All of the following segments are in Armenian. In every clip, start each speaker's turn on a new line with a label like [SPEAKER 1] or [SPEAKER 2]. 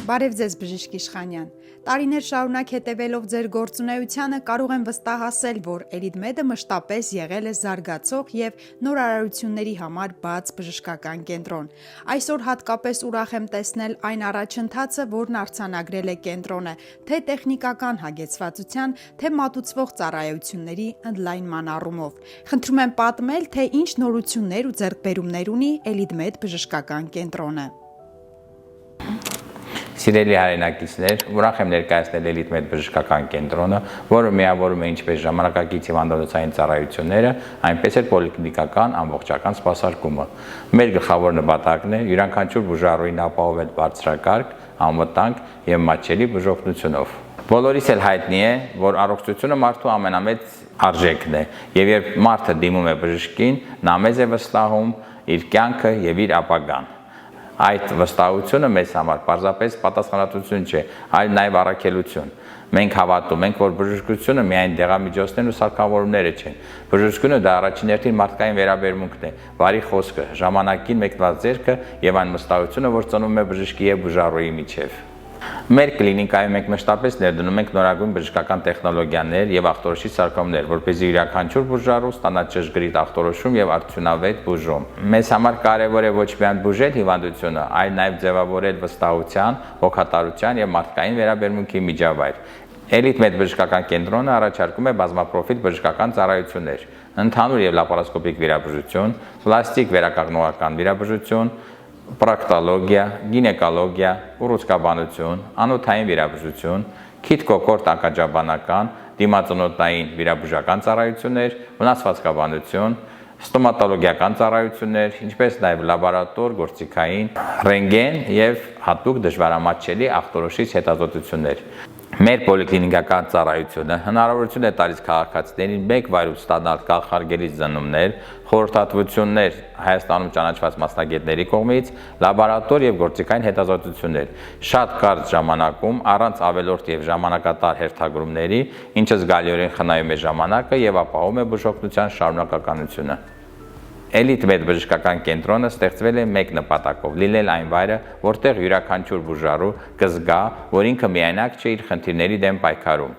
[SPEAKER 1] Բարև ձեզ բժիշկ Իշխանյան։ Տարիներ շարունակ հետևելով ձեր գործունեությանը կարող եմ վստահել, որ Elite-Med-ը մշտապես եղել է զարգացող եւ նորարարությունների համար բաց բժշկական կենտրոն։ Այսօր հատկապես ուրախ եմ տեսնել այն առաջընթացը, որն արձանագրել է կենտրոնը, թե տեխնիկական հագեցվածության, թե մատուցվող ծառայությունների ընդլայնման առումով։ Խնդրում եմ պատմել, թե ինչ նորություններ ու ձեռքբերումներ ունի Elite-Med բժշկական կենտրոնը։
[SPEAKER 2] Սիրելի հայրենակիցներ, ուրախ եմ ներկայացնել Elite-Med բժշկական կենտրոնը, որը միավորում է ինչպես ժամանակակից հիվանդանոցային ծառայությունները, այնպես էլ պոլիկլինիկական ամբողջական սպասարկումը։ Մեր գլխավոր նպատակն է յուրաքանչյուր բուժառուին ապահովել բարձրակարգ, անվտանգ եւ մատչելի բուժօգնությունով։ Բոլորիս էլ հայտնի է, որ առողջությունը մարդու ամենամեծ արժեքն է, եւ երբ մարդը դիմում է բժշկին, նա մեզ է վստահում իր կյանքը եւ իր ապագան։ Այդ վստահությունը մեզ համար պարզապես պատասխանատվություն չէ, այլ նաև առաքելություն։ Մենք հավատում ենք, որ բժշկությունը միայն դեղամիջոցներն ու սարքավորումները չեն։ Բժշկությունը դա առաջին հերթին մարդկային վերաբերմունքն է, բարի խոսքը, ժամանակին մեկնված ձեռքը եւ այն վստահությունը, որ ծնվում է բժշկի եւ բուժառուի միջեւ։ Մեր կլինիկայում մենք մշտապես ներդնում ենք նորագույն բժշկական տեխնոլոգիաներ եւ ախտորոշիչ սարքավորումներ, որպեսզի յուրաքանչյուր բուժառու ստանա ճշգրիտ ախտորոշում եւ արդյունավետ բուժում։ Մեզ համար կարեւոր է ոչ միայն բուժել հիվանդությունը, այլ նաեւ ձևավորել վստահության, հոգատարության եւ մարդկային վերաբերմունքի միջավայր։ Elite-Med բժշկական կենտրոնը առաջարկում է բազմապրոֆիլ բժշկական ծառայություններ, ընդհանուր եւ լապարասկոպիկ վիրաբուժություն, պլաստիկ վերականգնողական վիրաբուժություն, պրակտոլոգիա, գինեկոլոգիա, ուռուցքաբանություն, անոթային վիրաբուժություն, քիթ-կոկորտ ակաջաբանական, դիմածնոտային վիրաբուժական ծառայություններ, վնասվածքաբանություն, ստոմատոլոգիական ծառայություններ, ինչպես նաև լաբորատոր, գործիքային, ռենտգեն եւ հատուկ դժվարամատչելի ախտորոշիչ հետազոտություններ։ Մեր պոլիկլինիկական ծառայությունը հնարավորություն է տալիս քաղաքացիներին մեկ վայրում ստանալ կանխարգելիչ զննումներ, խորհրդատվություններ Հայաստանում ճանաչված մասնագետների կողմից, լաբորատոր եւ գործիքային հետազոտություններ, շատ կարճ ժամանակում առանց ավելորդ եւ ժամանակատար հերթագրումների, ինչը զգալիորեն խնայում է ժամանակը եւ ապահովում է բուժօգնության շարունակականությունը։ Elite-Med բժշկական կենտրոնը ստեղծվել է մեկ նպատակով՝ լինել այն վայրը, որտեղ յուրաքանչյուր բուժառու կզգա, որ ինքը միայնակ չէ իր խնդիրների դեմ պայքարում։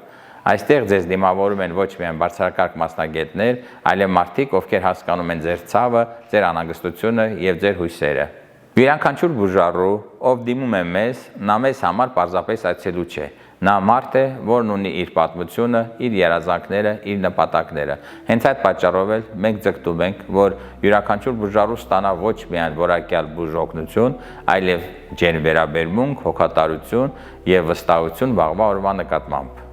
[SPEAKER 2] Այստեղ ձեզ դիմավորում են ոչ միայն բարձրակարգ մասնագետներ, այլև մարդիկ, ովքեր հասկանում են ձեր ցավը, ձեր անհանգստությունը եւ ձեր հույսերը։ Յուրաքանչյուր բուժառու, ով դիմում է մեզ, նա մեզ համար պարզապես այցելու չէ։ Նա մարդ է, որն ունի իր պատմությունը, իր երազանքները, իր նպատակները։ Հենց այդ պատճառով էլ մենք ձգտում ենք, որ յուրաքանչյուր բուժառու ստանա ոչ միայն որակյալ բուժօգնություն, այլև ջերմ վերաբերմունք, հոգատարություն եւ վստահություն վաղվա օրվա նկատմամբ։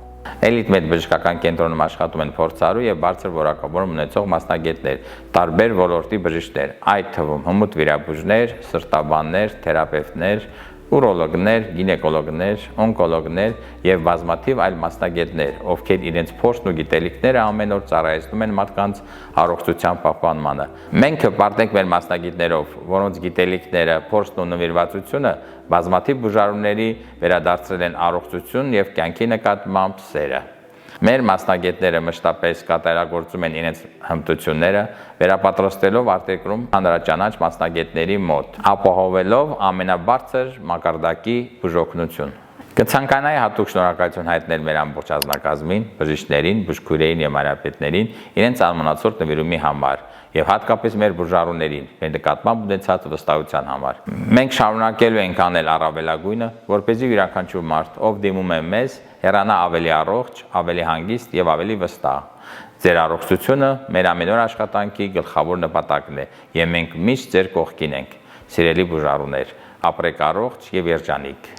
[SPEAKER 2] Elite-Med բժշկական կենտրոնում աշխատում են փորձառու եւ բարձր որակավորում ունեցող մասնագետներ, տարբեր ոլորտի բժիշկներ, այդ թվում հմուտ վիրաբույժներ, սրտաբաններ, թերապևտներ, ուրոլոգներ, գինեկոլոգներ, օնկոլոգներ եւ բազմաթիվ այլ մասնագետներ, ովքեր իրենց փորձն ու գիտելիքները ամեն օր ծառայեցնում են մարդկանց առողջության պահպանմանը։ Մենք հպարտենք մեր մասնագետներով, որոնց գիտելիքները, փորձն ու նվիրվածությունը բազմաթիվ բուժառուների վերադարձրել են առողջություն եւ կյանքի նկատմամբ սերը։ Մեր մասնագետները մշտապես կատարելագործում են իրենց հմտությունները, վերապատրաստելով արտերկրում հանրաճանաչ մասնագետների մոտ, ապահովելով ամենաբարձր մակարդակի բուժօգնություն։ Կցանկանայի հատուկ շնորհակալություն հայտնել մեր ամբողջ ազնագազմին, բժիշկներին, բուժքույրերին եւ մարապետներին իրենց անմնացորդ նվիրումի համար եւ հատկապես մեր բուժառուներին մեր նկատմամբ ունեցած վստահության համար։ Մենք շարունակելու ենք անել առավելագույնը, որպեսզի յուրաքանչյուր մարդ, ով դիմում է մեզ, հեռանա ավելի առողջ, ավելի հանգիստ եւ ավելի վստահ։ Ձեր առողջությունը մեր ամենօր աշխատանքի գլխավոր նպատակն է եւ մենք միշտ ձեր կողքին ենք։ Սիրելի բուժառուներ, ապրեք առողջ եւ երջանիկ։